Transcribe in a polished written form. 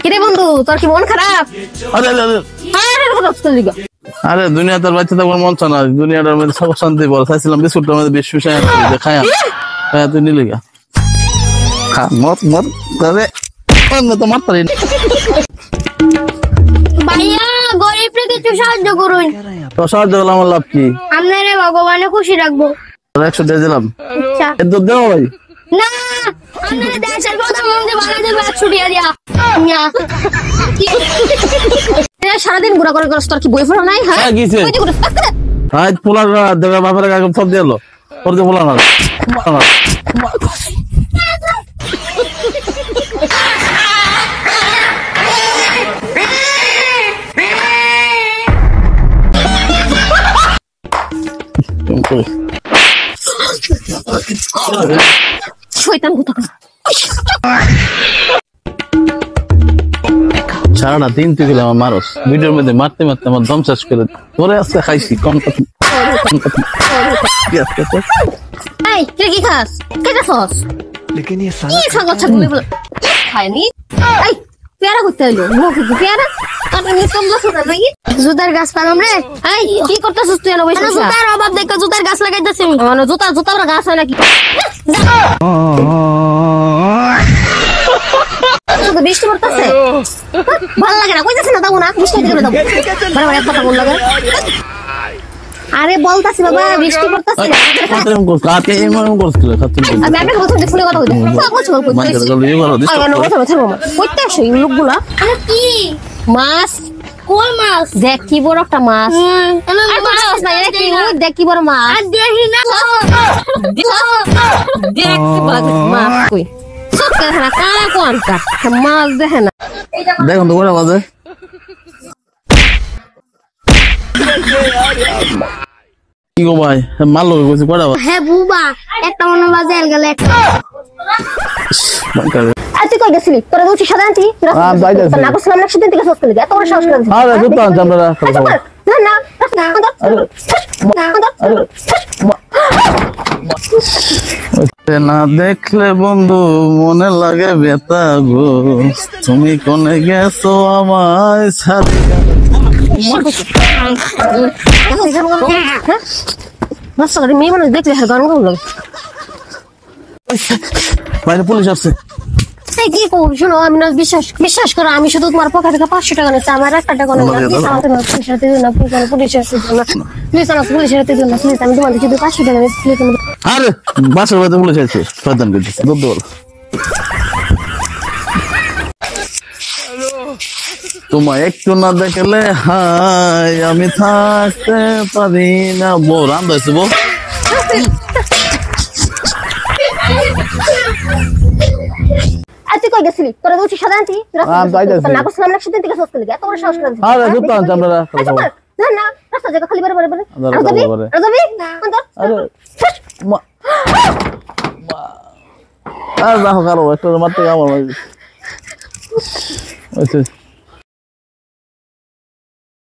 কিরে বন্ধু, তোর কি মন খারাপ? আরে দুনিয়া তোর বাচ্চা তোমার মন চান, দুনিয়াটার মধ্যে সব শান্তি বল চাইছিলাম, বিস্কুটটার মধ্যে বেশ খায়া তুই নিলি গা মত মত তো মার পারি। ভাইয়া গরিবকে কিছু সাহায্য করুন। তো সাহায্য করলে আমার লাভ কি? আপনারে ভগবানে খুশি রাখবো। 100 দিয়ে দিলাম। আচ্ছা এত দেও ভাই না, আপনারে দেশের প্রধানমন্ত্রী বানাই দেবে 100 টাকা দিয়া। সারাদিন ঘোরা করে করছ, তোর কি বয়ফ্রেন্ড নাই? হ্যাঁ গিয়েছে আজ পোলার দেবে বাপের কাছে সব দিয়ে এলো তোর দিয়ে পোলা না শয়তান কোথাকার। সারাটা দিন তুই গেলে আমার মারস, ভিডিওর মধ্যে মারতে মারতে আমার দম শেষ করে তোরে আজকে খাইছি কম কথা। এই তুই কি খাস? কেটে খাস? लेकिन ये কি ছাগল ছাগল বলে খায়নি? এই পেয়ারা করতে হলো মুখে কি পেয়ারা? কারণ আমি কম বসে থাকি জুতার গাছ পালাম রে। এই কি করতেছিস তুই? এনে বসে জুতার অভাব দেখে জুতার গাছ লাগাইতেছি। মানে জুতার গাছ হয় নাকি? বৃষ্টি পড়তেছে, ভালো লাগে না। কইতেছে না দাও না, বৃষ্টি দিলে দাও। বড় এক কথা বল লাগে। আরে বলতাছি বাবা বৃষ্টি পড়তেছে। এমন করছ কাতে এমন করছিল খাতুন আমি আপনাকে কথা বলতে ফোনে কথা বলতে কইছো মানে গেল ইয়ে করো দিস কইতে আসো এই লোকগুলা। আরে কি মাছ? কোন মাছ? দেখ কি বড় একটা মাছ। মাছ না এটা কি? ওই দেখ কি বড় মাছ। আর দেখি না দেখ কি বড় মাছ। কই সকালে কালা কোনটা মাছ দেখে না। দেখুন তো বড় বাজে কি গো ভাই মারলো কইছি কড়া। হ্যাঁ বুবা একটা মনে বাজে গেল একটা। তুই কই গেছিলি? তোরা বলছিস সাধারণত না করছিলাম একসাথে থেকে সস্তা লেগে এত বড় সাহস করে। আরে জুতো আনছি আমরা না না দেখলে বন্ধু মনে লাগে বেতা গো, তুমি কোনে গেছো আমায় ছাড়ি। মেয়ে মানুষ দেখলে গান গান লাগে। বাইরে পুলিশ আসছে। কি করবো শোনো, আমি না বিশ্বাস করো আমি শুধু তোমার পকেট থেকে 500 টাকা নিচ্ছি, আমার 1 টাকা নেই। পুলিশের হাতে দিন না প্লিজ, আমি তোমাদের শুধু 500 টাকা নিচ্ছি। আরে বাসার বাড়িতে পুলিশ আছে, শয়তান করতেছে দুধ বল। তোমায় একটু না দেখলে হাই আমি থাকতে পারি না। বউ রাম হয়েছে বউ। তুই কই গেছিলি? তোরা বলছিস সাধারণত না করছিলাম একসাথে থেকে সস্তা লেগে এত বড় সাহস করে। আরে জুতো আনছি আমরা না রাস্তা জায়গা খালি বারে যাবি আর দেখো কারো একটা মারতে আমার